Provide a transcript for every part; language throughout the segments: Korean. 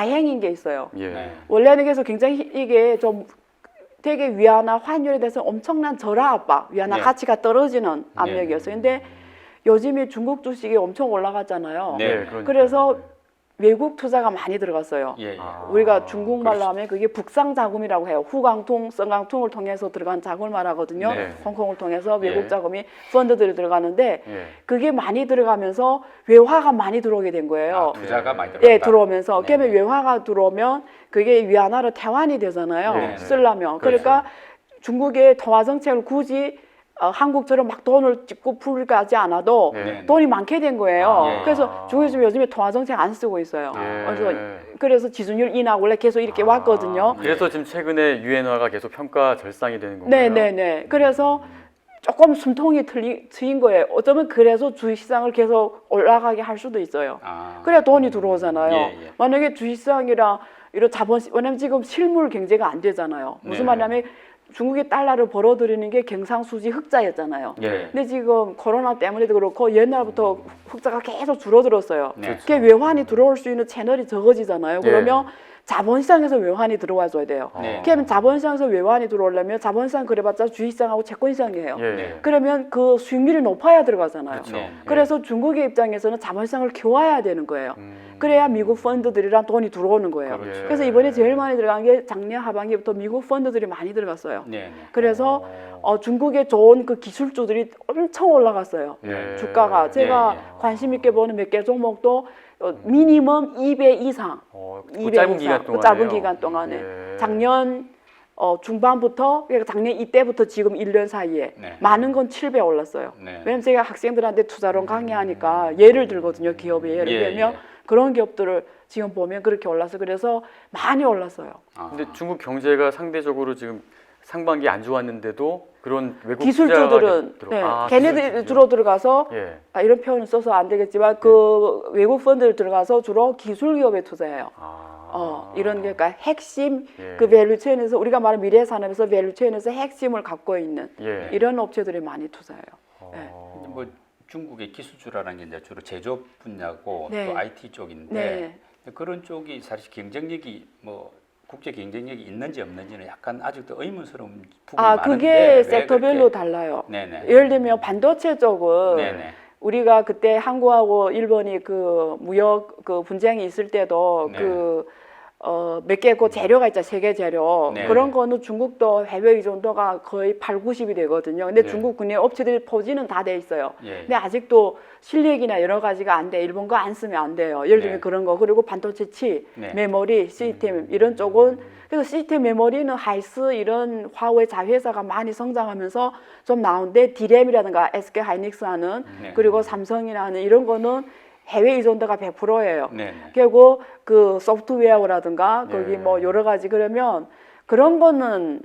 다행인 게 있어요. 예. 원래는 그래서 굉장히 이게 좀 되게 위안화 환율에 대해서 엄청난 절하 압박, 위안화 네. 가치가 떨어지는 압력이었어요. 근데 요즘에 중국 주식이 엄청 올라갔잖아요. 네. 그러니까요. 그래서 외국 투자가 많이 들어갔어요. 예, 예. 우리가 중국말로 그렇죠. 하면 그게 북상 자금이라고 해요. 후강통, 성강통을 통해서 들어간 자금을 말하거든요. 네. 홍콩을 통해서 외국 예. 자금이 펀드들이 들어가는데 예. 그게 많이 들어가면서 외화가 많이 들어오게 된 거예요. 아, 투자가 많이 들어간다. 예, 들어오면서 네. 그러면 외화가 들어오면 그게 위안화로 태환이 되잖아요. 네. 쓰려면. 그렇죠. 그러니까 중국의 통화 정책을 굳이 한국처럼 막 돈을 찍고 풀까지 않아도 네. 돈이 많게 된 거예요. 예. 그래서 중국이 지금 요즘에 통화 정책 안 쓰고 있어요. 그래서 지준율 인하 원래 계속 이렇게 왔거든요. 그래서 지금 최근에 유엔화가 계속 평가 절상이 되는 건가요? 네네네. 그래서 조금 숨통이 트인 거예요. 어쩌면 그래서 주식시장을 계속 올라가게 할 수도 있어요. 아. 그래야 돈이 들어오잖아요. 예, 예. 만약에 주식시장이랑 이런 왜냐면 지금 실물 경제가 안 되잖아요. 무슨 네. 말이냐면 중국의 달러를 벌어들이는 게 경상수지 흑자였잖아요. 예. 근데 지금 코로나 때문에도 그렇고 옛날부터 흑자가 계속 줄어들었어요. 네. 그게 외환이 들어올 수 있는 채널이 적어지잖아요. 그러면 자본시장에서 외환이 들어와줘야 돼요. 네. 그러면 자본시장에서 외환이 들어오려면 자본시장 그래봤자 주식시장하고 채권시장이에요. 예. 그러면 그 수익률이 높아야 들어가잖아요. 그렇죠. 네. 그래서 중국의 입장에서는 자본시장을 키워야 되는 거예요. 그래야 미국 펀드들이랑 돈이 들어오는 거예요. 그렇죠. 그래서 이번에 제일 많이 들어간 게 작년 하반기부터 미국 펀드들이 많이 들어갔어요. 네. 네. 그래서 중국의 좋은 그 기술주들이 엄청 올라갔어요. 예. 주가가 제가 예, 예. 관심 있게 보는 몇 개 종목도 미니멈 2배 이상, 그 2배 짧은 이상, 기간 그 동안에 짧은 기간 동안에 작년 중반부터 그러니까 작년 이때부터 지금 1년 사이에 네. 많은 건 7배 올랐어요. 네. 왜냐면 제가 학생들한테 투자론 강의하니까 예를 들거든요. 기업의 예를 예, 들면 예. 그런 기업들을 지금 보면 그렇게 올랐어요. 그래서 많이 올랐어요. 아. 근데 중국 경제가 상대적으로 지금 상반기 안 좋았는데도 그런 외국 기술주들은 투자가 걔네들이 기술주들이요? 주로 들어가서 예. 이런 표현을 써서 안 되겠지만 그 외국 펀드를 들어가서 주로 기술 기업에 투자해요. 이런 게 그러니까 핵심 예. 그 밸류체인에서 우리가 말하는 미래 산업에서 밸류체인에서 핵심을 갖고 있는 예. 이런 업체들이 많이 투자해요. 근데 뭐 중국의 기술주라는 게 이제 주로 제조업 분야고 네. 또 IT 쪽인데 네. 그런 쪽이 사실 경쟁력이 뭐 국제 경쟁력이 있는지 없는지는 약간 아직도 의문스러운 부분이 많은데 그게 왜 섹터별로 그렇게- 달라요. 네네. 예를 들면 반도체 쪽은 네네. 우리가 그때 한국하고 일본이 그 무역 그 분쟁이 있을 때도 네. 몇 개 그 재료가 있죠. 세계 재료. 네. 그런 거는 중국도 해외 의존도가 거의 80, 90이 되거든요. 근데 네. 중국 국내 업체들 포지는 다 돼 있어요. 예. 근데 아직도 실력이나 여러 가지가 안 돼. 일본 거 안 쓰면 안 돼요. 예를 들면 네. 그런 거. 그리고 반도체 칩, 네. 메모리, 시스템 이런 쪽은 그래서 시스템 메모리는 하이스 이런 화웨이 자회사가 많이 성장하면서 좀 나오는데 디램이라든가 SK 하이닉스 하는 네. 그리고 삼성이나 하는 이런 거는 해외 의존도가 100%예요. 네네. 그리고 그 소프트웨어라든가 거기 예. 뭐 여러 가지 그러면 그런 거는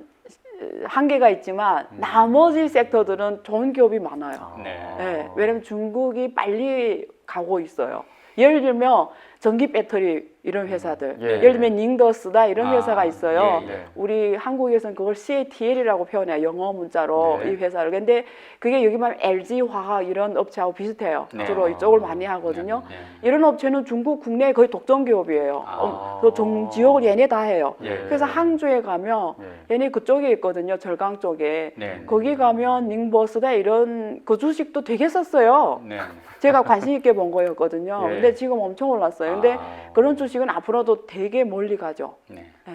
한계가 있지만 나머지 섹터들은 좋은 기업이 많아요. 네. 네, 왜냐면 중국이 빨리 가고 있어요. 예를 들면 전기 배터리 이런 회사들, 예. 예를 들면 닝더스다 이런 회사가 있어요. 예, 예. 우리 한국에서는 그걸 CATL이라고 표현해요. 영어 문자로 네. 이 회사를. 근데 그게 여기 보면 LG 화학 이런 업체하고 비슷해요. 네. 주로 이쪽을 많이 하거든요. 네. 이런 업체는 중국 국내에 거의 독점 기업이에요. 아. 그 지역을 얘네 다 해요. 예. 그래서 항주에 가면 예. 얘네 그쪽에 있거든요. 절강 쪽에. 네. 거기 가면 닝버스다 이런 그 주식도 되게 쌌어요. 네. 제가 관심 있게 본 거였거든요. 예. 근데 지금 엄청 올랐어요. 근데 그런 주식은 앞으로도 되게 멀리 가죠. 네. 네.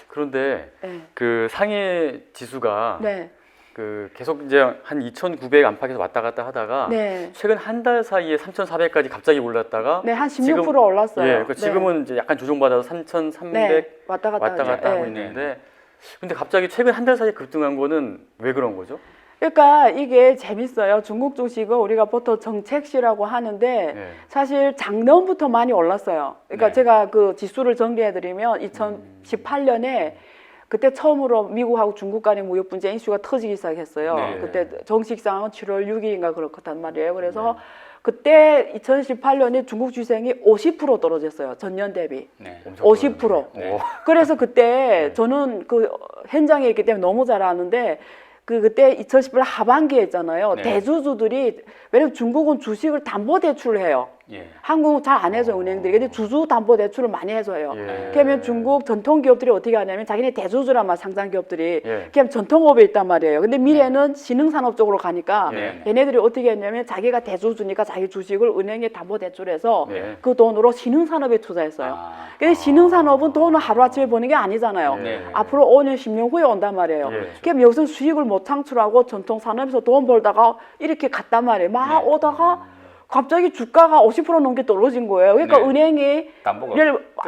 그런데 네. 그 상해 지수가 네. 그 계속 이제 한 2,900 안팎에서 왔다 갔다 하다가 네. 최근 한 달 사이에 3,400까지 갑자기 올랐다가 네, 한 16% 지금- 올랐어요. 예, 그 지금은 이제 약간 조정받아서 3,300 네. 왔다 갔다, 왔다 갔다 하죠. 하고 네. 있는데 근데 갑자기 최근 한 달 사이에 급등한 거는 왜 그런 거죠? 그러니까 이게 재밌어요. 중국 주식은 우리가 보통 정책시라고 하는데 예. 사실 작년부터 많이 올랐어요. 그러니까 네. 제가 그 지수를 정리해드리면 2018년에 그때 처음으로 미국하고 중국 간의 무역 분쟁 이슈가 터지기 시작했어요. 네. 그때 정식 상황은 7월 6일인가 그렇단 말이에요. 그래서 그때 2018년에 중국 주식이 50% 떨어졌어요. 전년 대비. 네. 엄청 50%. 떨어졌네요. 그래서 그때 저는 그 현장에 있기 때문에 너무 잘 아는데 그때 2018년 하반기에 있잖아요. 네. 대주주들이 왜냐면 중국은 주식을 담보 대출을 해요. 예. 한국은 잘 안 해줘요, 은행들이. 근데 주주담보대출을 많이 해줘요. 예. 그러면 중국 전통기업들이 어떻게 하냐면 자기네 대주주란 말 상장기업들이 예. 그냥 전통업에 있단 말이에요. 근데 미래는 신흥산업 쪽으로 가니까 예. 얘네들이 어떻게 했냐면 자기가 대주주니까 자기 주식을 은행에 담보대출해서 네. 그 돈으로 신흥산업에 투자했어요. 아. 근데 신흥산업은 돈을 하루아침에 버는 게 아니잖아요. 네. 앞으로 5년, 10년 후에 온단 말이에요. 예. 그럼 여기서 수익을 못 창출하고 전통산업에서 돈 벌다가 이렇게 갔단 말이에요. 막 네. 오다가 갑자기 주가가 50% 넘게 떨어진 거예요. 그러니까 네. 은행이 담보가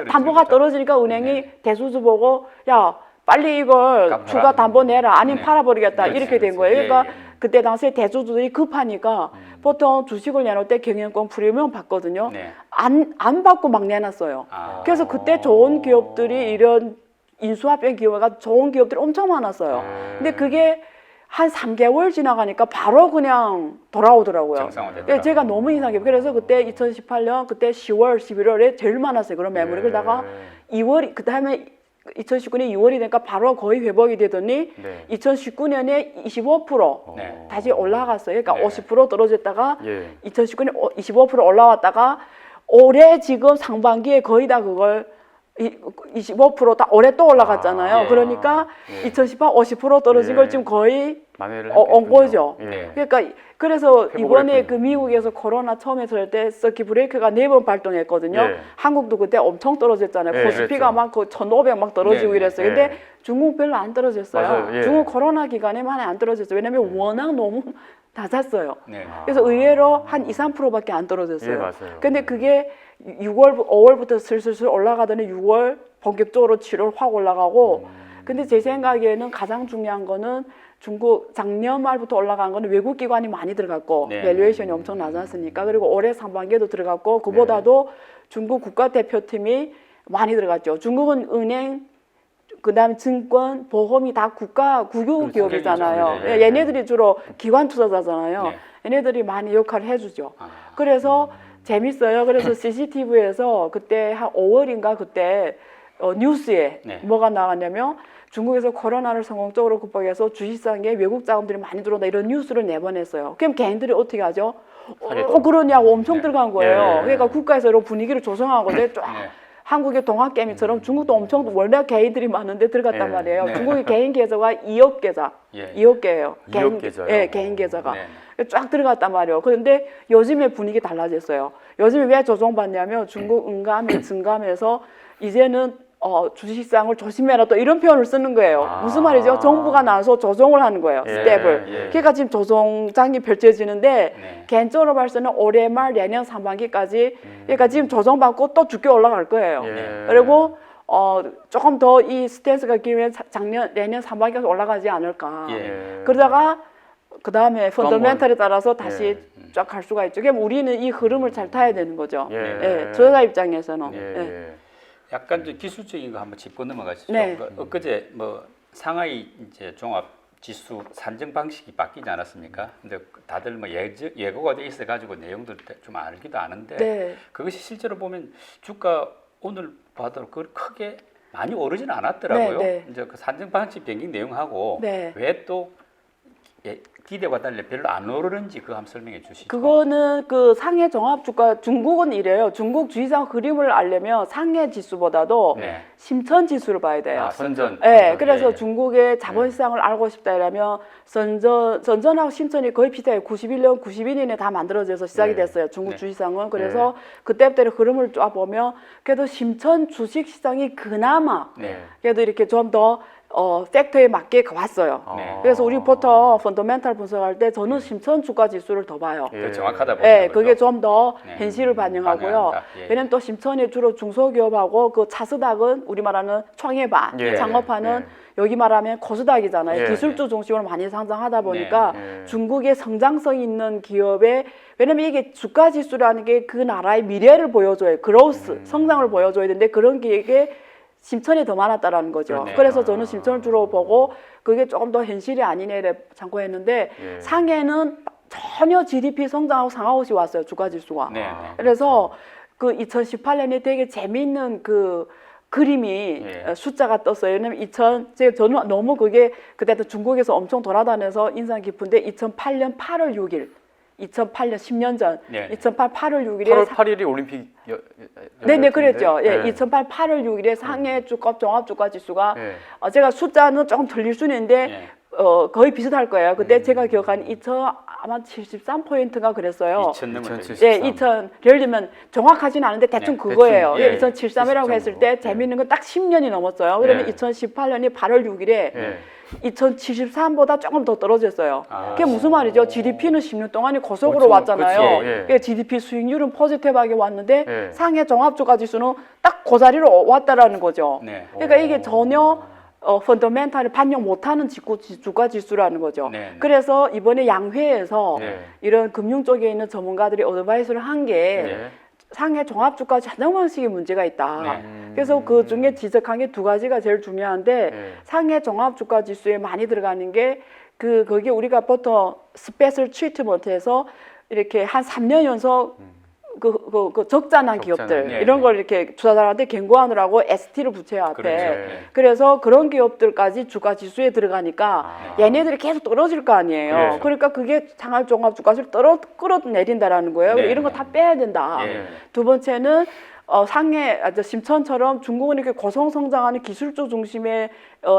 담보가 떨어지니까 은행이 네. 대주주 보고 야 빨리 이걸 갚아라. 주가 담보 내라 아니면 네. 팔아버리겠다 그렇지, 이렇게 된 그렇지. 거예요. 그러니까 예, 예. 그때 당시에 대주주들이 급하니까 보통 주식을 내놓을 때 경영권 프리미엄 받거든요. 네. 안 받고 막 내놨어요. 아. 그래서 그때 좋은 기업들이 이런 인수합병 기업가 좋은 기업들이 엄청 많았어요. 네. 근데 그게 한 3개월 지나가니까 바로 그냥 돌아오더라고요. 정상화되더라고요. 제가 너무 인상해요. 그래서 그때 2018년 그때 10월, 11월에 제일 많았어요. 그런 매물이. 그러다가 2월 그다음에 2019년 2월이 되니까 바로 거의 회복이 되더니 네. 2019년에 25% 네. 다시 올라갔어요. 그러니까 네. 50% 떨어졌다가 예. 2019년 25% 올라왔다가 올해 지금 상반기에 거의 다 그걸 25%다 올해 또 올라갔잖아요. 아, 예. 그러니까 예. 2018 50% 떨어진 예. 걸 지금 거의 만회를 온 거죠. 예. 그러니까 그래서 회복을 이번에 했군요. 그 미국에서 코로나 처음에 설 때 서킷 브레이크가 4번 발동했거든요. 예. 한국도 그때 엄청 떨어졌잖아요. 예, 코스피가 그랬죠. 막 그 1,500 막 떨어지고 네, 이랬어요. 네. 근데 중국 별로 안 떨어졌어요. 맞아요. 예. 중국 코로나 기간에 많이 안 떨어졌어요. 왜냐면 워낙 너무 낮았어요. 네. 그래서 의외로 한 2, 3%밖에 안 떨어졌어요. 예, 맞아요. 근데 그게 6월, 5월부터 슬슬 올라가더니 6월 본격적으로 7월 확 올라가고 근데 제 생각에는 가장 중요한 거는 중국 작년 말부터 올라간 거는 외국 기관이 많이 들어갔고 네. 밸류에이션이 엄청 낮았으니까 그리고 올해 상반기에도 들어갔고 그보다도 중국 국가대표팀이 많이 들어갔죠. 중국은 은행 그다음에 증권, 보험이 다 국유 그렇죠. 기업이잖아요. 네. 얘네들이 주로 기관 투자자잖아요. 네. 얘네들이 많이 역할을 해주죠. 아. 그래서 재밌어요. 그래서 CCTV에서 그때 한 5월인가 그때 뉴스에 네. 뭐가 나왔냐면 중국에서 코로나를 성공적으로 극복해서 주식시장에 외국 자금들이 많이 들어온다 이런 뉴스를 내보냈어요. 그럼 개인들이 어떻게 하죠? 하겠죠. 그러냐고 엄청 네. 들어간 거예요. 예. 그러니까 국가에서 이런 분위기를 조성하고 쫙 네. 한국의 동학개미처럼 중국도 엄청 원래 개인들이 많은데 들어갔단 예. 말이에요. 네. 중국의 개인 계좌가 2억 계좌, 예. 2억 개예요. 2억 계좌요? 예, 개인 계좌가. 네. 쫙 들어갔단 말이에요. 그런데 요즘에 분위기 달라졌어요. 요즘에 왜 조정받냐면 중국 응감이 증감해서 이제는 주식시장을 조심해라 또 이런 표현을 쓰는 거예요. 아. 무슨 말이죠? 정부가 나와서 조정을 하는 거예요. 예, 스텝을. 예. 그러니까 지금 조정장이 펼쳐지는데 네. 개인적으로 봐서는 올해 말 내년 상반기까지 그러니까 지금 조정받고 또 죽게 올라갈 거예요. 예. 그리고 조금 더 이 스탠스가 길면 내년 상반기까지 올라가지 않을까. 예. 그러다가 그 다음에 또 한번- 펀더멘털에 따라서 다시 예. 쫙 갈 수가 있죠. 그럼 우리는 이 흐름을 잘 타야 되는 거죠. 예. 투자자 입장에서는. 예. 예. 약간 좀 기술적인 거 한번 짚고 넘어가시죠. 네. 엊그제 뭐 상하이 이제 종합 지수 산정 방식이 바뀌지 않았습니까? 근데 다들 뭐 예고가 돼 있어 가지고 내용들 좀 알기도 아는데 네. 그것이 실제로 보면 주가 오늘 봐도 그 크게 많이 오르지는 않았더라고요. 네, 네. 이제 그 산정 방식 변경 내용하고 네. 왜 또 기대와 달리 별로 안 오르는지 그거 한번 설명해 주시죠. 그거는 그 상해 종합주가 중국은 이래요. 중국 주식시장 흐름을 알려면 상해 지수보다도 네. 심천 지수를 봐야 돼요. 아, 선전. 네, 선전. 그래서 예. 중국의 자본시장을 알고 싶다 이러면 선전하고 심천이 거의 비슷해요. 91년, 92년에 다 만들어져서 시작이 네. 됐어요. 중국 네. 주식시장은. 그래서 그때부터 흐름을 쫙 보면 그래도 심천 주식시장이 그나마 네. 그래도 이렇게 좀 더 팩터에 맞게 왔어요. 네. 그래서 우리 보통 펀더멘탈 분석할 때 저는 심천 주가 지수를 더 봐요. 예. 그 정확하다 보시는 네, 거죠. 그게 좀 더 네. 현실을 반영하고요. 반영한다. 예. 왜냐면 또 심천이 주로 중소기업하고 그 차스닥은 우리 말하는 창업반, 예. 창업하는 여기 말하면 코스닥이잖아요. 예. 기술주 중심으로 많이 상장하다 보니까 네. 중국의 성장성 있는 기업에 왜냐면 이게 주가 지수라는 게 그 나라의 미래를 보여줘요. 그로스, 성장을 보여줘야 되는데 그런 기획에 심천이 더 많았다라는 거죠. 그러네. 그래서 저는 심천을 주로 보고 그게 조금 더 현실이 아니네를 참고했는데 예. 상해는 전혀 GDP 성장하고 상하없이 왔어요. 주가 지수가. 네, 네. 그래서 그 2018년에 되게 재미있는 그 그림이 예. 숫자가 떴어요. 왜냐면 저는 너무 그게 그때도 중국에서 엄청 돌아다녀서 인상 깊은데 2008년 8월 6일 2008년 10년 전 네. 2008 8월 6일에 8월 8일이 올림픽 네네 그랬죠. 예, 네. 2008 8월 6일에 상해 주가 종합 주가 지수가 네. 제가 숫자는 조금 틀릴 수는 있는데 네. 거의 비슷할 거예요. 그때 제가 기억하는 2000 아마 73포인트가 그랬어요. 2000 넘었죠. 2073. 예, 2000 예를 들면 정확하지는 않은데 대충 네, 그거예요. 대충, 예, 2073이라고 했을 때 73으로. 재미있는 건 딱 10년이 넘었어요. 그러면 예. 2018년이 8월 6일에 네. 2073보다 조금 더 떨어졌어요. 아. 그게 무슨 말이죠? GDP는 10년 동안이 고속으로 그렇죠. 왔잖아요. 그렇죠. 예. 그러니까 GDP 수익률은 포지티브하게 왔는데 예. 상해 종합주가 지수는 딱 그 자리로 왔다라는 거죠. 네. 그러니까 이게 전혀 펀더멘탈을 반영 못하는 주가 지수라는 거죠. 네, 네. 그래서 이번에 양회에서 네. 이런 금융 쪽에 있는 전문가들이 어드바이스를 한 게 네. 상해 종합주가 자동 방식에 문제가 있다. 네. 그래서 그 중에 지적한 게 두 가지가 제일 중요한데 네. 상해 종합주가 지수에 많이 들어가는 게 거기에 우리가 보통 스페셜 트리트먼트에서 이렇게 한 3년 연속 그 적자난 기업들 네, 이런 네. 걸 이렇게 투자자한테 경고하느라고 ST를 붙여요 앞에. 그렇죠. 네. 그래서 그런 기업들까지 주가 지수에 들어가니까 아. 얘네들이 계속 떨어질 거 아니에요. 그렇죠. 그러니까 그게 상할 종합 주가를 끌어내린다라는 거예요. 네. 이런 거 다 빼야 된다. 네. 두 번째는 상해 심천처럼 중국은 이렇게 고성 성장하는 기술주 중심의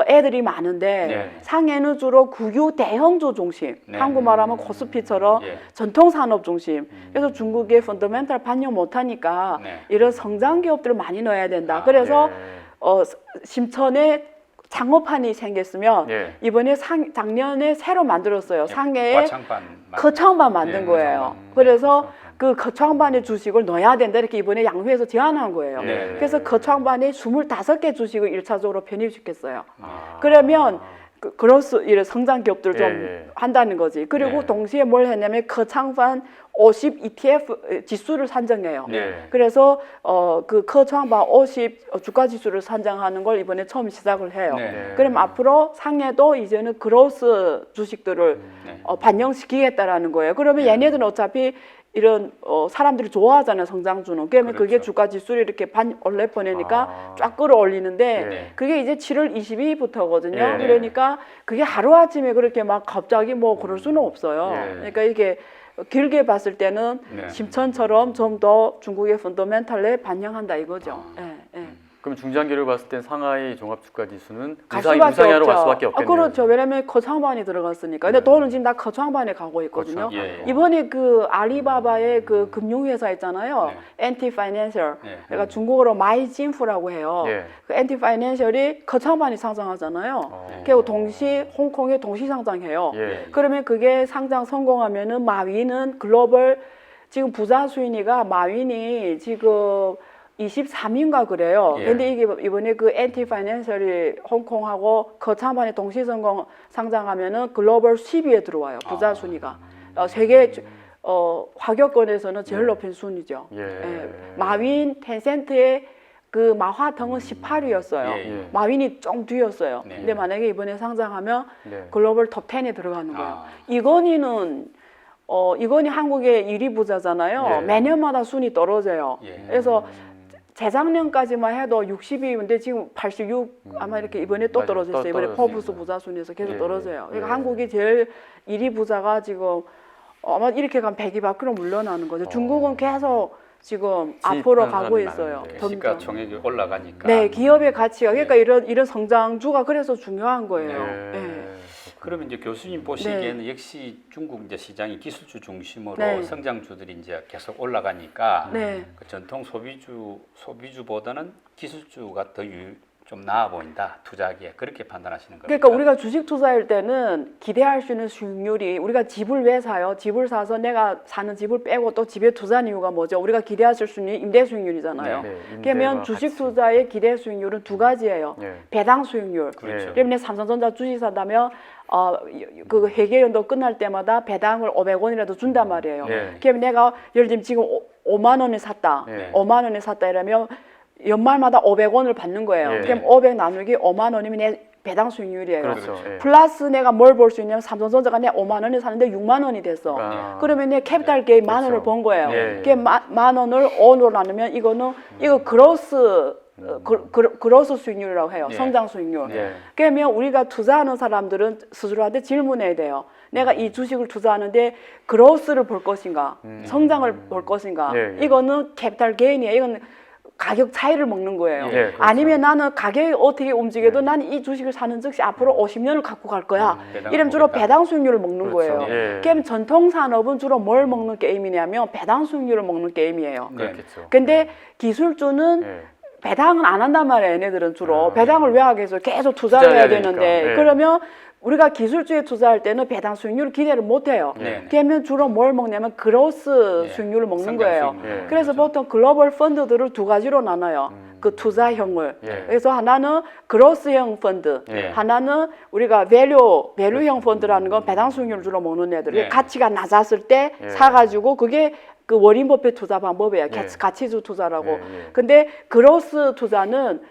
애들이 많은데 네. 상해는 주로 국유 대형주 중심, 네. 한국 말하면 코스피처럼 예. 전통 산업 중심. 그래서 중국의 펀더멘탈 반영 못하니까 네. 이런 성장 기업들을 많이 넣어야 된다. 아, 그래서 네. 심천에 창업판이 생겼으면 예. 이번에 작년에 새로 만들었어요. 상해에 과창반 거창반 만든 네, 거예요. 거창반. 그래서 그 거창반의 주식을 넣어야 된다 이렇게 이번에 양회에서 제안한 거예요. 네. 그래서 거창반에 25개 주식을 1차적으로 편입시켰어요. 아. 그러면 그로스 이런 성장 기업들 좀 예. 한다는 거지. 그리고 네. 동시에 뭘 했냐면 거창반 50 ETF 지수를 산정해요. 네. 그래서 그 거창반 50 주가 지수를 산정하는 걸 이번에 처음 시작을 해요. 네. 그럼 앞으로 상해도 이제는 그로스 주식들을 네. 반영시키겠다라는 거예요. 그러면 네. 얘네들은 어차피 이런 사람들이 좋아하잖아요, 성장주는. 그러면 그게 그렇죠. 주가 지수를 이렇게 올려 보내니까 아. 쫙 끌어올리는데 네. 그게 이제 7월 22일부터거든요. 예. 그러니까 그게 하루아침에 그렇게 막 갑자기 뭐 그럴 수는 없어요. 예. 그러니까 이게 길게 봤을 때는 네. 심천처럼 좀 더 중국의 펀더멘탈에 반영한다 이거죠. 예, 예. 그럼 중장기를 봤을 땐 상하이 종합주가지수는 갈 우상이 수밖에 우상향으로 없죠. 갈 수밖에 없겠네요. 그렇죠. 왜냐하면 거창반이 들어갔으니까. 근데 네. 돈은 지금 다 거창반에 가고 있거든요. 그렇죠. 예. 이번에 그 알리바바의 그 금융회사 있잖아요. 네. 엔티 파이낸셜. 네. 그러니까 중국어로 마이진프라고 해요. 예. 그 엔티 파이낸셜이 거창반이 상장하잖아요. 어. 그리고 동시 홍콩에 동시 상장해요. 예. 그러면 그게 상장 성공하면은 마윈은 글로벌 지금 부자 수인이가 마윈이 지금 23인가 그래요. 예. 근데 이게 이번에 그 엔티 파이낸셜이 홍콩하고 거창반이 동시 상장하면은 글로벌 10위에 들어와요. 부자 순위가. 세계 화격권에서는 제일 높은 순위죠. 예. 예. 마윈 텐센트의 그 마화腾은 18위였어요. 예, 예. 마윈이 좀 뒤였어요. 네. 근데 만약에 이번에 상장하면 네. 글로벌 톱 10에 들어가는 거예요. 아. 이건희는 이건희 한국의 1위 부자잖아요. 예. 매년마다 순위 떨어져요. 예. 그래서 재작년까지만 해도 60위인데 지금 86 아마 이렇게 이번에 또 맞아요. 떨어졌어요. 또 이번에 떨어졌어요. 포브스 부자 순위에서 계속 예. 떨어져요. 그러니까 예. 한국이 제일 1위 부자가 지금 아마 이렇게 가면 100위 밖으로 물러나는 거죠. 중국은 계속 지금 앞으로 가고 사람이 있어요. 많은데. 점점. 시가총액이 올라가니까. 네, 기업의 가치가 그러니까 이런 성장주가 그래서 중요한 거예요. 예. 예. 그러면 이제 교수님 보시기에는 역시 중국 이제 시장이 기술주 중심으로 네. 성장주들이 이제 계속 올라가니까 네. 그 전통 소비주보다는 기술주가 더 좀 나아 보인다 투자하기에 그렇게 판단하시는 겁니까? 그러니까 우리가 주식 투자할 때는 기대할 수 있는 수익률이 우리가 집을 왜 사요? 집을 사서 내가 사는 집을 빼고 또 집에 투자한 이유가 뭐죠? 우리가 기대하실 수 있는 임대 수익률이잖아요. 네, 그러면 임대와 주식 같이. 투자의 기대 수익률은 두 가지예요. 예. 배당 수익률. 그렇죠. 그러면 삼성전자 주식 산다면 그 회계연도 끝날 때마다 배당을 500원이라도 준단 말이에요. 네. 그러면 내가 예를 들면 지금 5만 원에 샀다. 네. 5만 원에 샀다 이러면 연말마다 500원을 받는 거예요. 네. 그럼 500 나누기 5만 원이면 내 배당 수익률이에요. 그렇죠. 예. 플러스 내가 뭘 볼 수 있냐면 삼성전자가 내 5만 원에 사는데 6만 원이 됐어. 아. 그러면 내 캐피탈 게인 만 원을 그렇죠. 번 거예요. 예. 그게 만 원을 5로 나누면 이거 그로스 그로스 수익률이라고 해요. 예. 성장 수익률. 예. 그러면 우리가 투자하는 사람들은 스스로한테 질문해야 돼요. 내가 이 주식을 투자하는데 그로스를 볼 것인가, 성장을 볼 것인가. 예, 예. 이거는 캐피탈 게인이에요. 이건 가격 차이를 먹는 거예요. 예, 그렇죠. 아니면 나는 가격이 어떻게 움직여도 나는 이 주식을 사는 즉시 앞으로 50년을 갖고 갈 거야. 이러면 주로 보겠다. 배당 수익률을 먹는 그렇죠. 거예요. 예. 그럼 전통 산업은 주로 뭘 먹는 게임이냐면 배당 수익률을 먹는 게임이에요. 네. 그렇겠죠. 근데 기술주는 예. 배당은 안 한단 말이에요. 얘네들은 주로. 배당을 왜 하겠어요? 계속 투자를 투자해야 해야 되니까. 되는데. 네. 그러면 우리가 기술주에 투자할 때는 배당 수익률을 기대를 못 해요. 네. 그러면 주로 뭘 먹냐면 그로스 네. 수익률을 먹는 성장 거예요. 수익률. 예. 그래서 보통 글로벌 펀드들을 두 가지로 나눠요. 그 투자형을. 예. 그래서 하나는 그로스형 펀드, 예. 하나는 우리가 밸류형 펀드라는 건 배당 수익률을 주로 먹는 애들. 네. 가치가 낮았을 때 예. 사가지고 그게 그 워린 버핏 투자 방법이에요. 예. 가치주 투자라고. 예, 예. 근데 그로스 투자는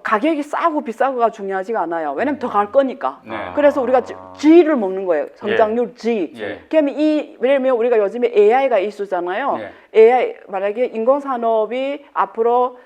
가격이 싸고 비싸고가 중요하지가 않아요. 왜냐면 더 갈 거니까. 네. 그래서 우리가 G를 먹는 거예요. 성장률 G. 예. 그러면 왜냐면 우리가 요즘에 AI가 이슈잖아요. 예. AI 만약에 인공산업이 앞으로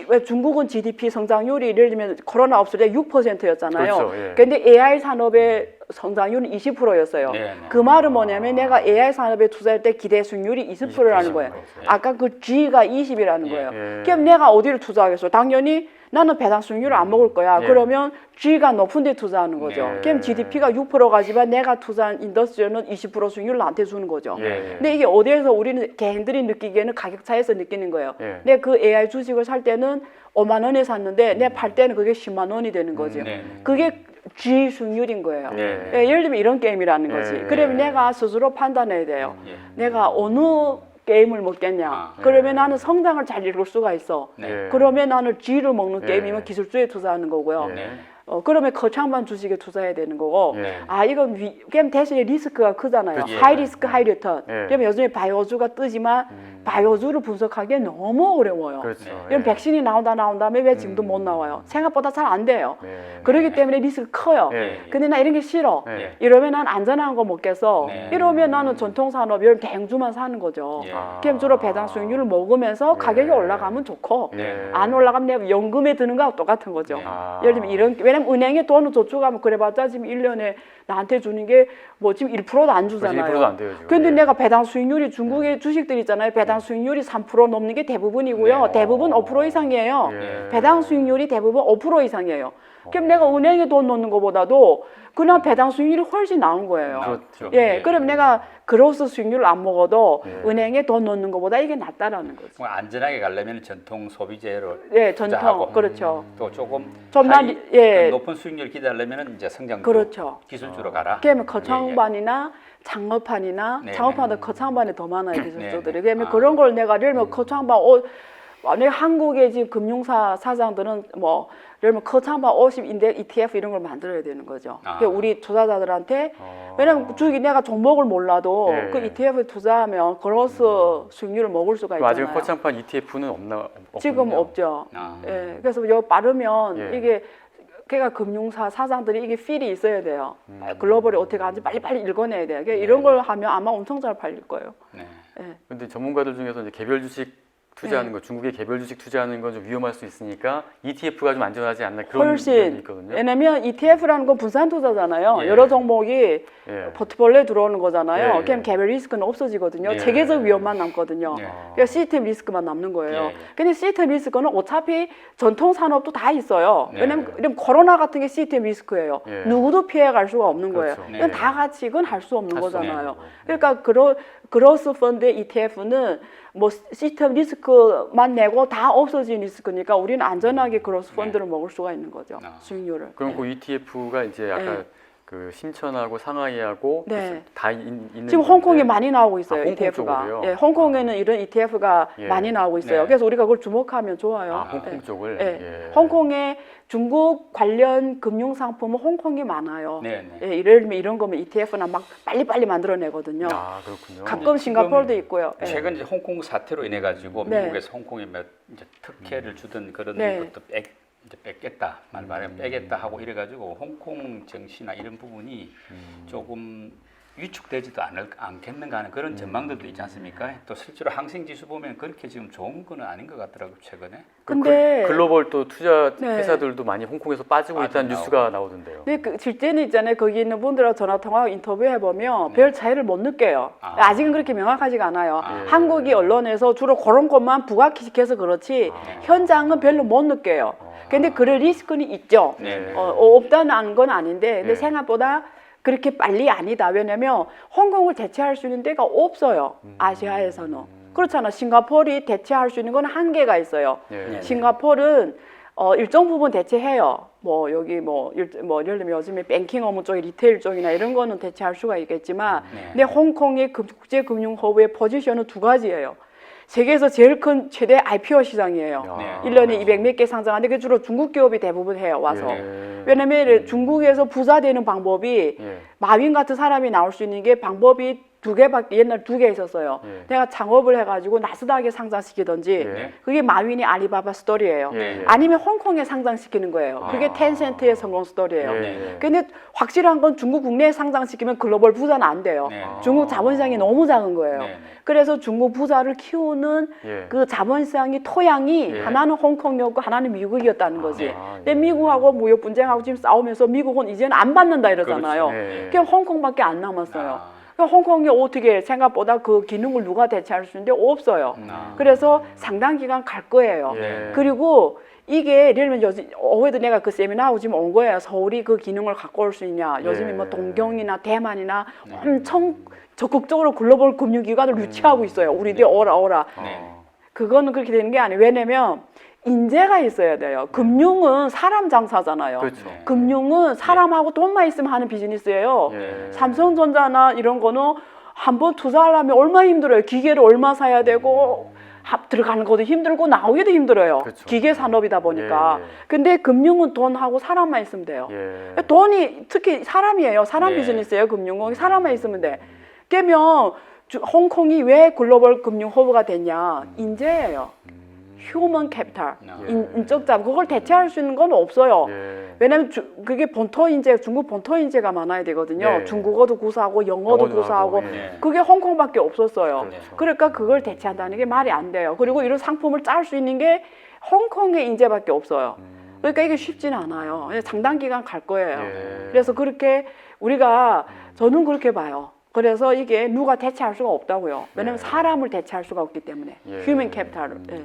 왜 중국은 GDP 성장률이 예를 들면 코로나 없을 때 6%였잖아요. 그렇죠, 예. 근데 AI 산업의 성장률은 20%였어요. 네, 네. 그 말은 뭐냐면 내가 AI 산업에 투자할 때 기대 수익률이 20%라는 거예요. 예. 아까 그 G가 20이라는 예. 거예요. 예. 그럼 내가 어디를 투자하겠어? 당연히 나는 배당 수익률을 안 먹을 거야. 예. 그러면 G가 높은 데 투자하는 거죠. 예. 그럼 GDP가 6%가지만 내가 투자한 인더스트리는 20% 수익률을 나한테 주는 거죠. 예. 근데 이게 어디에서 우리는 개인들이 느끼기에는 가격 차이에서 느끼는 거예요. 예. 내 그 AI 주식을 살 때는 5만 원에 샀는데 내 팔 때는 그게 10만 원이 되는 거죠. 네. 그게 G 수익률인 거예요. 예. 예, 예를 들면 이런 게임이라는 거지. 예. 그러면 내가 스스로 판단해야 돼요. 예. 내가 어느 게임을 먹겠냐. 아, 그러면 나는 성장을 잘 이룰 수가 있어. 네. 예. 그러면 나는 G를 먹는 예. 게임이면 기술주에 투자하는 거고요. 예. 네. 그러면 거창반 주식에 투자해야 되는 거고. 예. 아, 이건 게임 대신에 리스크가 크잖아요. 그치. 하이 리스크, 하이 리턴. 예. 그러면 요즘에 바이오주가 뜨지만 바이오주를 분석하기에 너무 어려워요. 그렇죠. 이런 예. 백신이 나온다 다음에 왜 지금도 못 나와요? 생각보다 잘 안 돼요. 예. 그렇기 때문에 리스크 커요. 예. 근데 나 이런 게 싫어. 예. 이러면 난 안전한 거 먹겠어. 네. 이러면 나는 전통산업, 이런 대형주만 사는 거죠. 예. 그럼 주로 배당 수익률을 먹으면서 가격이 올라가면 좋고 예. 안 올라가면 내가 연금에 드는 거하고 똑같은 거죠. 네. 아. 예를 들면 왜냐면 은행에 돈을 저축하면 그래봤자 지금 1년에 나한테 주는 게 뭐 지금 1%도 안 주잖아요. 1%도 안 돼요, 지금. 근데 예. 내가 배당 수익률이 중국의 주식들 있잖아요. 배당 수익률이 3% 넘는 게 대부분이고요. 네. 대부분 5% 이상이에요. 예. 배당 수익률이 대부분 5% 이상이에요. 그럼 내가 은행에 돈 넣는 것보다도 그냥 배당 수익률이 훨씬 나은 거예요. 그렇죠. 예, 그럼 내가 그로스 수익률을 안 먹어도 예. 은행에 돈 넣는 것보다 이게 낫다라는 거죠. 뭐 안전하게 가려면 전통 소비재로 예, 투자하고. 전통 그렇죠. 또 조금 좀만 하이- 예. 그 높은 수익률 기대하려면 이제 성장 그렇죠. 기술주로 가라. 그러면 예, 거창반이나 창업판이나 네, 창업판도 거창반이 더 많아요 기술주들이. 네. 그러면 아. 그런 걸 내가 예를 들면 거창반 만약 한국의 지금 금융사 사장들은 뭐 예를 들면 거창반 50인데 ETF 이런 걸 만들어야 되는 거죠. 아. 그러니까 우리 투자자들한테 왜냐면 주기 내가 종목을 몰라도 예. 그 ETF에 투자하면 그로스 수익률을 먹을 수가 그럼 있잖아요. 아직 거창판 ETF는 없나? 지금 없군요. 없죠. 아. 예, 그래서 여 빠르면 예. 이게 걔가 금융사 사장들이 이게 필이 있어야 돼요. 글로벌이 어떻게 가는지 빨리빨리 읽어내야 돼요. 그러니까 이런 걸 하면 아마 엄청 잘 팔릴 거예요. 네. 예. 근데 전문가들 중에서 이제 개별 주식 투자하는 거, 중국의 개별 주식 투자하는 건 좀 위험할 수 있으니까 ETF가 좀 안전하지 않나 그런 의견이 훨씬 있거든요. 왜냐면 ETF라는 건 분산 투자잖아요. 예. 여러 종목이 예. 포트폴리오에 들어오는 거잖아요. 예, 예. 그럼 개별 리스크는 없어지거든요. 예. 체계적 위험만 남거든요. 예. 그러니까 시스템 리스크만 남는 거예요. 예. 근데 시스템 리스크는 어차피 전통 산업도 다 있어요. 네. 왜냐면 코로나 같은 게 시스템 리스크예요. 예. 누구도 피해갈 수가 없는 거예요. 그렇죠. 이건 네. 다 같이 이건 할 수 없는 할 수 거잖아요. 없는 그러니까 그로스 펀드의 ETF는 뭐 시스템 리스크만 내고 다 없어진 리스크니까 우리는 안전하게 그로스 펀드를 먹을 수가 있는 거죠. 아. 수익률을. 그럼 그 ETF가 이제 아까 예. 그 심천하고 상하이하고 네. 다 있는 지금 건데 홍콩에 많이 나오고 있어요. 아, 홍콩 ETF가. 쪽으로요? 예, 홍콩에는 이런 ETF가 예. 많이 나오고 있어요. 네. 그래서 우리가 그걸 주목하면 좋아요. 아, 홍콩 예. 쪽을 예. 예. 홍콩에 중국 관련 금융 상품은 홍콩이 많아요. 네, 네. 예, 예를 들면 이런 거면 ETF나 막 빨리빨리 만들어내거든요. 아, 그렇군요. 가끔 싱가포르도 있고요. 예. 최근 이제 홍콩 사태로 인해 가지고 네. 미국에서 홍콩에 몇 이제 특혜를 주던 그런 네. 것도 이제 뺏겠다 말하면 빼겠다 하고 이래 가지고 홍콩 정시나 이런 부분이 조금 위축되지도 않겠는가 하는 그런 전망들도 있지 않습니까? 또 실제로 항생 지수 보면 그렇게 지금 좋은 거는 아닌 것 같더라고요 최근에. 근데 글로벌 또 투자 네. 회사들도 많이 홍콩에서 빠지고 있다는 빠져나오고. 뉴스가 나오던데요. 근데 그 실제는 있잖아요. 거기 있는 분들하고 전화 통화 인터뷰 해보면 네. 별 차이를 못 느껴요. 아. 아직은 그렇게 명확하지가 않아요. 아. 한국이 언론에서 주로 그런 것만 부각시켜서 그렇지 현장은 별로 못 느껴요. 근데 그럴 리스크는 있죠. 네. 없다는 건 아닌데 근데 네. 생각보다 그렇게 빨리 아니다. 왜냐면 홍콩을 대체할 수 있는 데가 없어요. 아시아에서는. 그렇잖아. 싱가포르이 대체할 수 있는 건 한계가 있어요. 예. 싱가포르는 일정 부분 대체해요. 뭐 여기 뭐 예를 들면 요즘에 뱅킹 업무 쪽에 리테일 쪽이나 이런 거는 대체할 수가 있겠지만 네. 근데 홍콩의 국제금융허브의 포지션은 두 가지예요. 세계에서 제일 큰 최대 IPO 시장이에요. 네. 1년에 200 몇 개 상장하는데 그게 주로 중국 기업이 대부분 해요. 와서. 예. 왜냐면 중국에서 부자 되는 방법이 예. 마윈 같은 사람이 나올 수 있는 게 방법이 두 개밖에 옛날 두 개 있었어요. 예. 내가 창업을 해가지고 나스닥에 상장시키든지 예. 그게 마윈이 알리바바 스토리예요. 예. 아니면 홍콩에 상장시키는 거예요. 그게 아. 텐센트의 성공 스토리예요. 예. 근데 확실한 건 중국 국내에 상장시키면 글로벌 부자는 안 돼요. 네. 중국 자본시장이 너무 작은 거예요. 네. 그래서 중국 부자를 키우는 예. 그 자본시장이 토양이 예. 하나는 홍콩이었고 하나는 미국이었다는 거지. 네. 근데 미국하고 무역 분쟁하고 지금 싸우면서 미국은 이제는 안 받는다 이러잖아요. 그렇죠. 예. 그냥 홍콩밖에 안 남았어요. 아. 그러니까 홍콩이 어떻게 생각보다 그 기능을 누가 대체할 수 있는데 없어요. 아. 그래서 상당 기간 갈 거예요. 예. 그리고 이게 예를 들면 요즘 어제도 내가 그 세미나하고 지금 온 거예요. 서울이 그 기능을 갖고 올 수 있냐. 요즘에 예. 뭐 동경이나 대만이나 엄청 적극적으로 글로벌 금융기관을 유치하고 있어요. 우리들 오라. 네. 그거는 그렇게 되는 게 아니에요. 왜냐면 인재가 있어야 돼요. 금융은 사람 장사잖아요. 그렇죠. 네. 금융은 사람하고 돈만 있으면 하는 비즈니스예요. 예. 삼성전자나 이런 거는 한번 투자하려면 얼마나 힘들어요. 기계를 얼마 사야 되고 들어가는 것도 힘들고 나오기도 힘들어요. 그렇죠. 기계 산업이다 보니까. 예, 예. 근데 금융은 돈하고 사람만 있으면 돼요. 예. 돈이 특히 사람이에요. 사람 네. 비즈니스예요. 금융은 사람만 있으면 돼. 그러면 홍콩이 왜 글로벌 금융 허브가 됐냐? 인재예요. 휴먼 캐피탈, 예. 인적 자본. 그걸 대체할 수 있는 건 없어요. 예. 왜냐면 그게 본토 인재, 중국 본토 인재가 많아야 되거든요. 예. 중국어도 구사하고 영어도 구사하고 하고, 예. 네. 그게 홍콩밖에 없었어요. 그렇죠. 그러니까 그걸 대체한다는 게 말이 안 돼요. 그리고 이런 상품을 짤 수 있는 게 홍콩의 인재밖에 없어요. 그러니까 이게 쉽지는 않아요. 상당 기간 갈 거예요. 예. 그래서 그렇게 우리가 저는 그렇게 봐요. 그래서 이게 누가 대체할 수가 없다고요. 왜냐면 예. 사람을 대체할 수가 없기 때문에 예. 휴먼 캐피탈을. 예.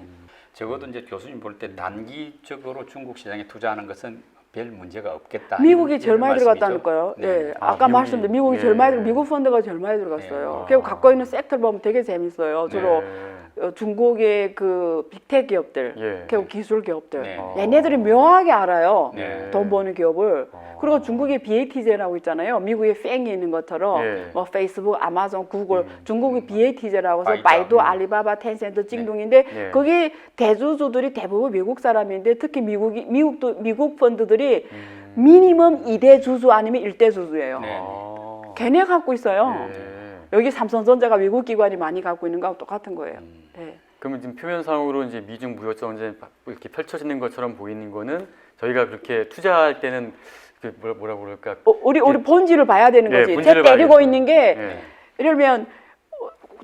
적어도 이제 교수님 볼 때 단기적으로 중국 시장에 투자하는 것은 별 문제가 없겠다. 미국이 이런 제일 많이 말씀이죠. 들어갔다는 거예요. 네. 예. 아, 아까 미국이- 말씀드린 미국이 예. 제일 많이 미국 펀드가 제일 많이 들어갔어요. 네. 그리고 갖고 있는 섹터를 보면 되게 재밌어요. 주로 예. 중국의 그 빅테크 기업들, 예. 그리고 기술 기업들, 네. 얘네들이 묘하게 알아요. 네. 돈 버는 기업을. 어. 그리고 중국의 BAT제라고 있잖아요. 미국의 팽이 있는 것처럼 예. 뭐 페이스북, 아마존, 구글, 중국의 BAT제라고 해서 바이두. 바이두, 알리바바, 텐센트, 찡동인데 네. 거기 대주주들이 대부분 미국 사람인데 특히 미국 펀드들이 미니멈 2대 주주 아니면 1대 주주예요. 네. 아. 걔네 갖고 있어요. 예. 여기 삼성전자가 미국 기관이 많이 갖고 있는 거하고 똑같은 거예요. 네. 그러면 지금 표면상으로 이제 미중 무역 전쟁 이렇게 펼쳐지는 것처럼 보이는 거는 저희가 그렇게 투자할 때는 그 뭐라 그럴까? 우리 본질을 봐야 되는 예, 거지. 쟤 본질을 때리고 봐야겠죠. 있는 게 예. 예를 들면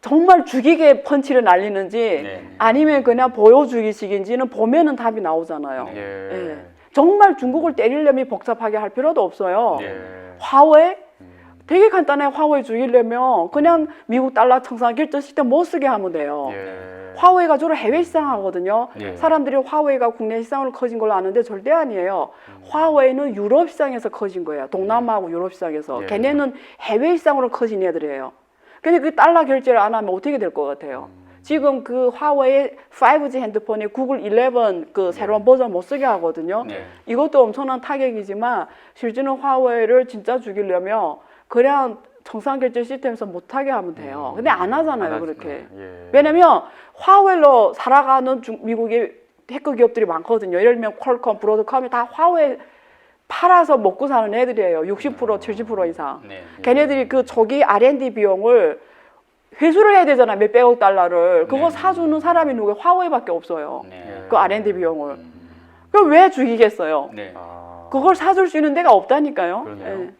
정말 죽이게 펀치를 날리는지 네. 아니면 그냥 보여주기식인지는 보면은 답이 나오잖아요. 네. 예. 예. 정말 중국을 때리려면 복잡하게 할 필요도 없어요. 네. 화웨이 되게 간단해. 화웨이 죽이려면 그냥 미국 달러 청산 결제 시스템 못 쓰게 하면 돼요. 예. 화웨이가 주로 해외 시장 하거든요. 네. 사람들이 화웨이가 국내 시장으로 커진 걸로 아는데 절대 아니에요. 화웨이는 유럽 시장에서 커진 거예요. 동남아하고 유럽 시장에서. 예. 걔네는 해외 시장으로 커진 애들이에요. 근데 그 달러 결제를 안 하면 어떻게 될 것 같아요? 지금 그 화웨이 5G 핸드폰에 구글 11 그 새로운 버전 못 쓰게 하거든요. 네. 이것도 엄청난 타격이지만 실제는 화웨이를 진짜 죽이려면 그냥 청산결제 시스템에서 못하게 하면 돼요. 근데 안 하잖아요, 안 그렇게. 하죠. 예. 왜냐면 화웨이로 살아가는 미국의 테크 기업들이 많거든요. 예를 들면 퀄컴, 브로드컴이 다 화웨이 팔아서 먹고 사는 애들이에요. 60%, 70% 이상. 네. 걔네들이 그 초기 R&D 비용을 회수를 해야 되잖아, 몇백억 달러를. 그거 네. 사주는 사람이 누구 화웨이밖에 없어요. 네. 그 R&D 비용을. 그럼 왜 죽이겠어요? 네. 아. 그걸 사줄 수 있는 데가 없다니까요. 그러네요. 예.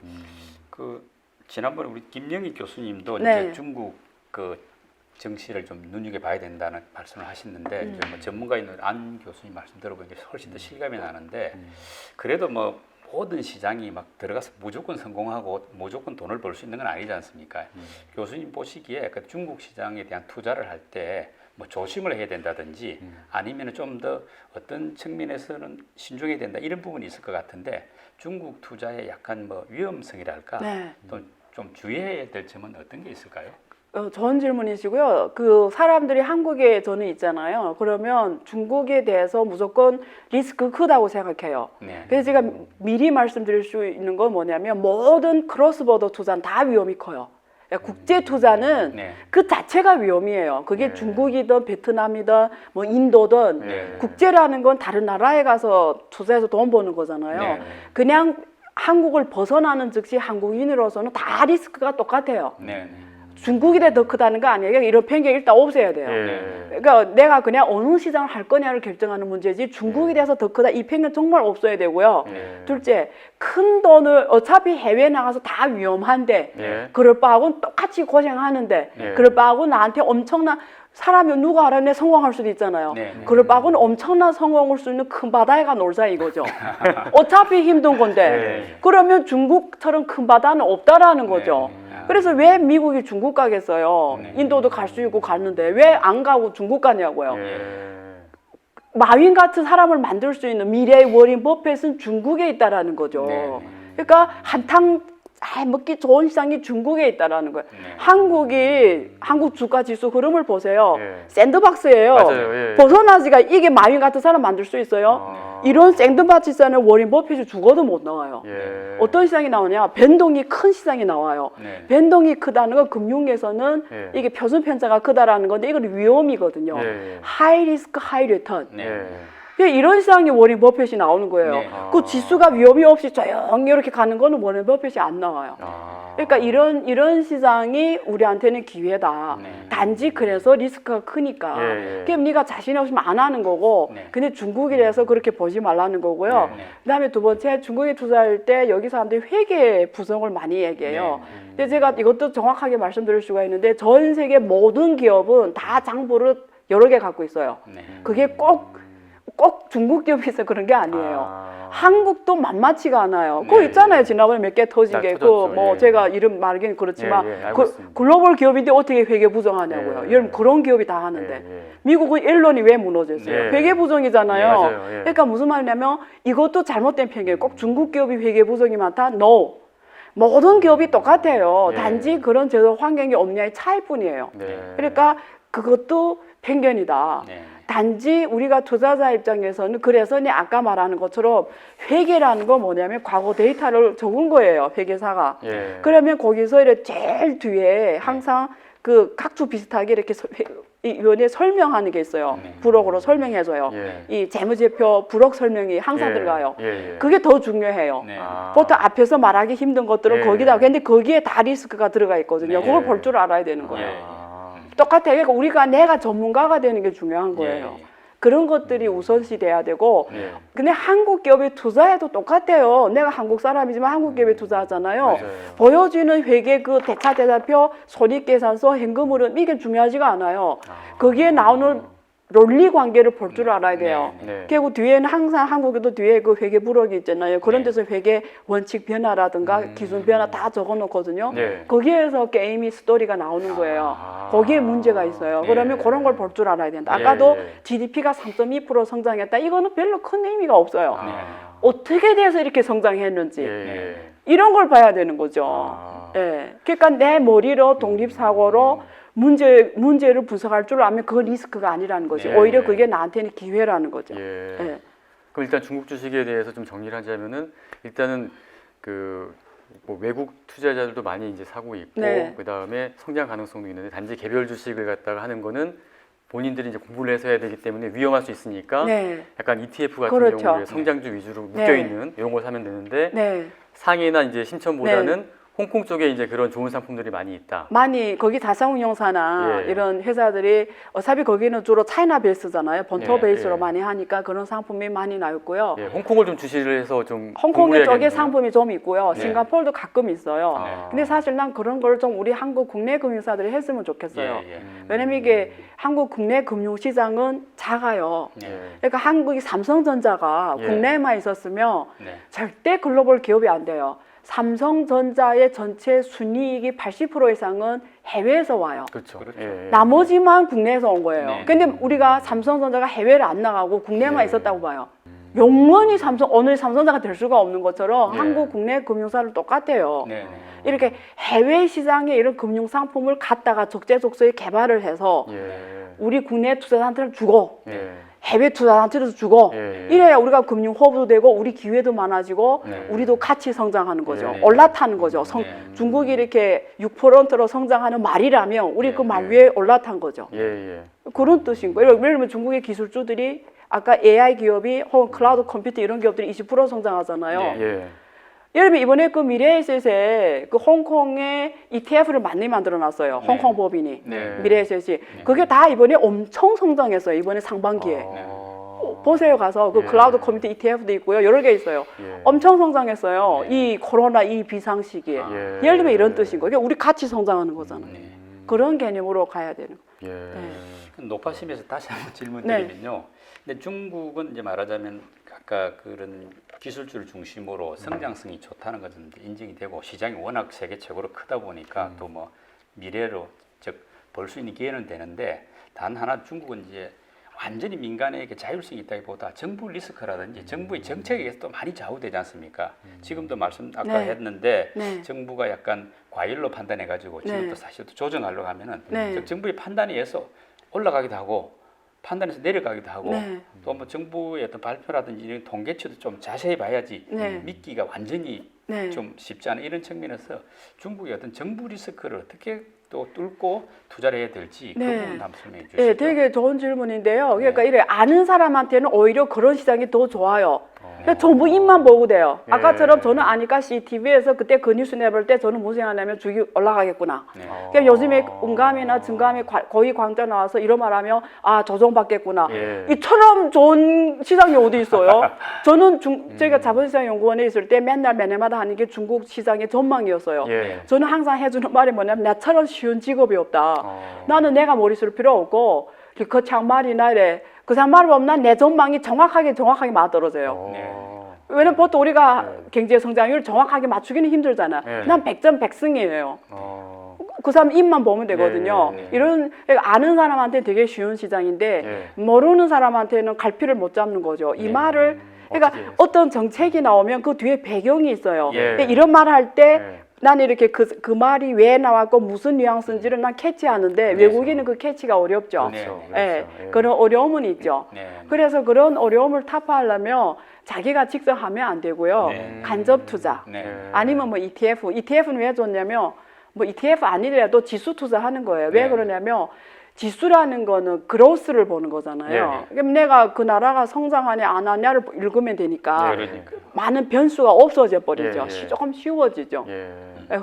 그 지난번에 우리 김영희 교수님도 네. 이제 중국 그 정치를 좀 눈여겨봐야 된다는 말씀을 하셨는데 이제 뭐 전문가인 안 교수님 말씀 들어보니까 훨씬 더 실감이 나는데 그래도 뭐 모든 시장이 막 들어가서 무조건 성공하고 무조건 돈을 벌 수 있는 건 아니지 않습니까? 교수님 보시기에 그 중국 시장에 대한 투자를 할 때 뭐 조심을 해야 된다든지 아니면 좀 더 어떤 측면에서는 신중해야 된다 이런 부분이 있을 것 같은데 중국 투자의 약간 뭐 위험성이랄까 네. 또 좀 주의해야 될 점은 어떤 게 있을까요? 좋은 질문이시고요. 그 사람들이 한국에 저는 있잖아요. 그러면 중국에 대해서 무조건 리스크 크다고 생각해요. 네. 그래서 제가 미리 말씀드릴 수 있는 건 뭐냐면 모든 크로스보더 투자는 다 위험이 커요. 그러니까 국제 투자는 네. 그 자체가 위험이에요. 그게 네. 중국이든 베트남이든 뭐 인도든 네. 국제라는 건 다른 나라에 가서 투자해서 돈 버는 거잖아요. 네. 그냥 한국을 벗어나는 즉시 한국인으로서는 다 리스크가 똑같아요. 네. 중국이 더 크다는 거 아니에요. 그러니까 이런 편견 일단 없애야 돼요. 예. 그러니까 내가 그냥 어느 시장을 할 거냐를 결정하는 문제지 중국에 대해서 더 크다 이 편견 정말 없어야 되고요. 예. 둘째, 큰 돈을 어차피 해외 나가서 다 위험한데 예. 그럴 바하고는 똑같이 고생하는데 예. 그럴 바하고 나한테 엄청난 사람이 누가 알아 내 성공할 수도 있잖아요. 네. 그럴 바하고는 엄청난 성공을 수 있는 큰 바다에 가 놀자 이거죠. 어차피 힘든 건데 네. 그러면 중국처럼 큰 바다는 없다라는 거죠. 네. 그래서 왜 미국이 중국 가겠어요? 네. 인도도 갈 수 있고 갔는데 왜 안 가고 중국 가냐고요. 예. 마윈 같은 사람을 만들 수 있는 미래의 워린 버핏은 중국에 있다라는 거죠. 네. 그러니까 한탕 먹기 좋은 시장이 중국에 있다라는 거예요. 네. 한국 주가 지수 흐름을 보세요. 예. 샌드박스예요. 맞아요. 예. 벗어나지가 이게 마윈 같은 사람 만들 수 있어요? 아. 이런 샌드박스 시장에 워린 버핏이 죽어도 못 나와요. 예. 어떤 시장이 나오냐? 변동이 큰 시장이 나와요. 네. 변동이 크다는 건 금융에서는 예. 이게 표준 편차가 크다라는 건데 이건 위험이거든요. 예. 하이 리스크 하이 리턴. 네. 예. 이런 시장에 워린 버핏이 나오는 거예요. 네. 그 지수가 위험이 없이 조용히 이렇게 가는 거는 워린 버핏이 안 나와요. 아. 그러니까 이런 시장이 우리한테는 기회다. 네. 단지 그래서 리스크가 크니까. 예, 예. 그럼 네가 자신이 없으면 안 하는 거고, 네. 근데 중국이라서 그렇게 보지 말라는 거고요. 네. 그다음에 두 번째, 중국에 투자할 때 여기 사람들이 회계 부정을 많이 얘기해요. 근데 제가 이것도 정확하게 말씀드릴 수가 있는데 전 세계 모든 기업은 다 장부를 여러 개 갖고 있어요. 네. 그게 꼭 중국 기업이 있어 그런 게 아니에요. 아. 한국도 만만치가 않아요. 네. 그거 있잖아요. 지난번에 몇 개 터진 게 터졌죠. 뭐 예. 제가 이름 말하기는 그렇지만 예, 예, 알고 있습니다. 글로벌 기업인데 어떻게 회계 부정하냐고요. 예. 여러분 그런 기업이 다 하는데 예, 예. 미국은 일론이 왜 무너졌어요? 예. 회계 부정이잖아요. 예, 맞아요. 예. 그러니까 무슨 말이냐면 이것도 잘못된 편견이에요. 꼭 중국 기업이 회계 부정이 많다? No. 모든 기업이 똑같아요. 예. 단지 그런 제도 환경이 없냐의 차이뿐이에요. 네. 그러니까 그것도 편견이다. 네. 단지 우리가 투자자 입장에서는 그래서 아까 말하는 것처럼 회계라는 건 뭐냐면 과거 데이터를 적은 거예요. 회계사가. 예. 그러면 거기서 이렇게 제일 뒤에 항상 그 각주 비슷하게 이렇게 위원회 설명하는 게 있어요. 네. 부록으로 설명해줘요. 예. 이 재무제표 부록 설명이 항상 예. 들어가요. 예, 예. 그게 더 중요해요. 네. 아. 보통 앞에서 말하기 힘든 것들은 예. 거기다. 근데 거기에 다 리스크가 들어가 있거든요. 네. 그걸 볼 줄 알아야 되는 거예요. 예. 아. 똑같아요. 그러니까 내가 전문가가 되는 게 중요한 거예요. 예. 그런 것들이 우선시 돼야 되고 예. 근데 한국 기업에 투자해도 똑같아요. 내가 한국 사람이지만 한국 기업에 투자하잖아요. 맞아요. 보여지는 회계 그 대차대차표, 손익계산서, 현금흐름 이게 중요하지가 않아요. 거기에 나오는 론리 관계를 볼 줄 알아야 돼요. 네. 그리고 뒤에는 항상 한국에도 뒤에 그 회계 부록이 있잖아요. 그런 네. 데서 회계 원칙 변화라든가 기준 변화 다 적어놓거든요. 네. 거기에서 게임이 스토리가 나오는 거예요. 아. 거기에 문제가 있어요. 네. 그러면 그런 걸 볼 줄 알아야 된다. 예, 아까도 예. GDP가 3.2% 성장했다. 이거는 별로 큰 의미가 없어요. 네. 어떻게 돼서 이렇게 성장했는지 예. 이런 걸 봐야 되는 거죠. 아. 예. 그러니까 내 머리로 독립사고로 문제를 분석할 줄 알면 그건 리스크가 아니라는 거지. 네. 오히려 그게 나한테는 기회라는 거죠. 예. 예. 그럼 일단 중국 주식에 대해서 좀 정리를 하자면은 일단은 뭐 외국 투자자들도 많이 이제 사고 있고 네. 그 다음에 성장 가능성도 있는데 단지 개별 주식을 갖다가 하는 거는 본인들이 이제 공부를 해서 해야 되기 때문에 위험할 수 있으니까 네. 약간 ETF 같은 그렇죠. 경우에 성장주 위주로 묶여 있는 이런 걸 사면 되는데 네. 상해나 이제 신천보다는 홍콩 쪽에 이제 그런 좋은 상품들이 많이 있다. 많이 거기 자산운용사나 예. 이런 회사들이 어차피 거기는 주로 차이나 베이스잖아요. 본토 예, 베이스로 예. 많이 하니까 그런 상품이 많이 나와 있고요. 예, 홍콩을 좀 주시를 해서 좀 홍콩에 쪽에 공부해야겠네요. 상품이 좀 있고요. 네. 싱가포르도 가끔 있어요. 아. 근데 사실 난 그런 걸 좀 우리 한국 국내 금융사들이 했으면 좋겠어요. 예, 예. 왜냐면 이게 한국 국내 금융시장은 작아요. 네. 그러니까 한국이 삼성전자가 예. 국내에만 있었으면 네. 절대 글로벌 기업이 안 돼요. 삼성전자의 전체 순이익이 80% 이상은 해외에서 와요. 그렇죠. 그렇죠. 예, 예. 나머지만 국내에서 온 거예요. 네. 근데 우리가 삼성전자가 해외를 안 나가고 국내만 예. 있었다고 봐요. 영원히 오늘 삼성전자가 될 수가 없는 것처럼 예. 한국 국내 금융사를 똑같아요. 네. 네. 이렇게 해외 시장에 이런 금융 상품을 갖다가 적재적소에 개발을 해서 예. 우리 국내 투자자한테는 주고 예. 해외 투자자한테도 주고 예. 이래야 우리가 금융 호흡도 되고 우리 기회도 많아지고 네. 우리도 같이 성장하는 거죠. 네. 올라타는 거죠. 네. 중국이 이렇게 6%로 성장하는 말이라면 우리 네. 그 말 위에 올라탄 거죠. 예. 예. 그런 뜻인 거예요. 예를 들면 중국의 기술주들이 아까 AI 기업이 혹은 클라우드 컴퓨터 이런 기업들이 20% 성장하잖아요. 네. 예. 예를 들면 이번에 그 미래에셋에 그 홍콩에 ETF를 많이 만들어 놨어요. 네. 홍콩 법인이. 네. 미래에셋이. 그게 다 이번에 엄청 성장했어요. 이번에 상반기에. 보세요 가서 그 예. 클라우드 컴퓨터 ETF도 있고요. 여러 개 있어요. 예. 엄청 성장했어요. 네. 이 코로나 이 비상 시기에. 예. 예를 들면 이런 뜻인 거예요. 우리 같이 성장하는 거잖아요. 네. 그런 개념으로 가야 되는 거예요. 예. 네. 높아심에서 다시 한번 질문 네. 드리면요. 근데 중국은 이제 말하자면 아까 그런 기술주를 중심으로 성장성이 좋다는 것은 이제 인정이 되고 시장이 워낙 세계 최고로 크다 보니까 또 뭐 미래로 즉 볼 수 있는 기회는 되는데 단 하나 중국은 이제 완전히 민간에게 자율성이 있다기보다 정부 리스크라든지 정부의 정책에 의해서 또 많이 좌우되지 않습니까? 지금도 말씀 아까 네. 했는데 네. 정부가 약간 과일로 판단해 가지고 지금도 네. 사실 또 조정하려고 하면은 네. 즉 정부의 판단에 의해서 올라가기도 하고 판단에서 내려가기도 하고 네. 또 뭐 정부의 어떤 발표라든지 이런 통계치도 좀 자세히 봐야지 네. 믿기가 완전히 네. 좀 쉽지 않은 이런 측면에서 중국의 어떤 정부 리스크를 어떻게 또 뚫고 투자를 해야 될지 네. 그 부분 한번 설명해 주시죠. 네, 되게 좋은 질문인데요. 그러니까 네. 이래 아는 사람한테는 오히려 그런 시장이 더 좋아요. 어. 그냥 전부 입만 보고 돼요. 예. 아까처럼 저는 아니까 CCTV에서 그때 그 뉴스 내볼 때 저는 무슨 생각하냐면 주기 올라가겠구나. 네. 그러니까 요즘에 은감이나 증감이 거의 광자 나와서 이런 말하면 아 조정받겠구나. 예. 이처럼 좋은 시장이 어디 있어요? 저는 제가 자본시장연구원에 있을 때 맨날 매년마다 하는 게 중국 시장의 전망이었어요. 예. 저는 항상 해주는 말이 뭐냐면 나처럼 쉬운 직업이 없다. 나는 내가 머리 쓸 필요 없고 그 장말이나 이래 그 장말 보면 난 내 전망이 정확하게 맞아떨어져요. 네. 왜냐면 보통 우리가 네. 경제 성장률 정확하게 맞추기는 힘들잖아. 네. 난 100점 100승이에요. 어. 그 사람 입만 보면 되거든요. 네, 네. 이런 아는 사람한테는 되게 쉬운 시장인데 예. 모르는 사람한테는 갈피를 못 잡는 거죠. 이 네. 말을 그러니까 어떻게 어떤 정책이 나오면 그 뒤에 배경이 있어요. 예. 근데 이런 말 할 때 예. 나는 이렇게 그 말이 왜 나왔고 무슨 뉘앙스인지를 난 캐치하는데 네. 외국인은 그 캐치가 어렵죠. 그렇죠. 네. 예, 그렇죠. 예. 그런 어려움은 있죠. 네. 그래서 그런 어려움을 타파하려면 자기가 직접 하면 안 되고요. 네. 간접 투자 네. 아니면 뭐 ETF는 왜 좋냐면 뭐 ETF 아니더라도 지수 투자하는 거예요. 왜 네. 그러냐면 지수라는 거는 그로스를 보는 거잖아요. 그럼 내가 그 나라가 성장하냐 안 하냐를 읽으면 되니까 예. 그러니까. 많은 변수가 없어져 버리죠. 예, 예. 조금 쉬워지죠. 예.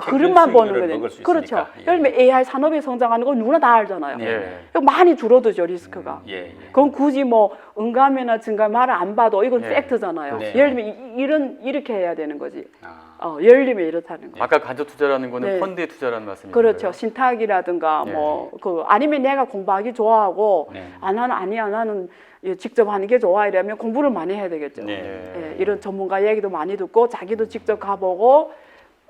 흐름만 보는 수익률을 거죠. 먹을 수 그렇죠. 있으니까. 예. 예를 들면 AI 산업이 성장하는 건 누구나 다 알잖아요. 네. 많이 줄어들죠 리스크가. 예. 그건 굳이 뭐 은감이나 증감 말을 안 봐도 이건 네. 팩트잖아요. 네. 예를 들면 이렇게 해야 되는 거지. 아. 예를 들면 이렇다는 거. 아까 간접 투자라는 거는 네. 펀드에 투자라는 말씀이죠. 그렇죠. 신탁이라든가 네. 뭐 그 아니면 내가 공부하기 좋아하고 네. 안 하는 직접 하는 게 좋아 이러면 공부를 많이 해야 되겠죠. 네. 예, 이런 전문가 얘기도 많이 듣고 자기도 직접 가보고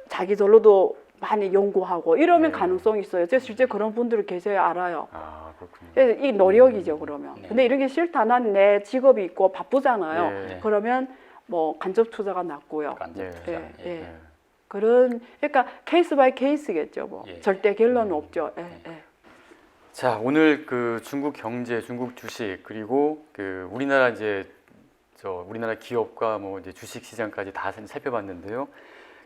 자기 절로도 많이 연구하고 이러면 네. 가능성이 있어요. 제가 실제 그런 분들을 계세요 알아요. 아, 그렇군요. 그래서 이 노력이죠 그러면. 네. 근데 이런 게 싫다. 난 내 직업이 있고 바쁘잖아요. 네. 그러면 뭐 간접 투자가 낫고요. 간접 예. 투자. 예, 예. 예. 그러니까 케이스 바이 케이스겠죠. 뭐 예. 절대 결론은 없죠. 예, 예. 자, 오늘 그 중국 경제, 중국 주식 그리고 그 우리나라 우리나라 기업과 뭐 이제 주식 시장까지 다 살펴봤는데요.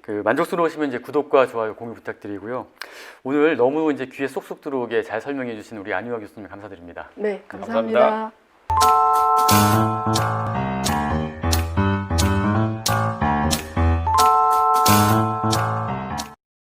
그 만족스러우시면 이제 구독과 좋아요, 공유 부탁드리고요. 오늘 너무 이제 귀에 쏙쏙 들어오게 잘 설명해 주신 우리 안유아 교수님 감사드립니다. 네, 감사합니다. 감사합니다.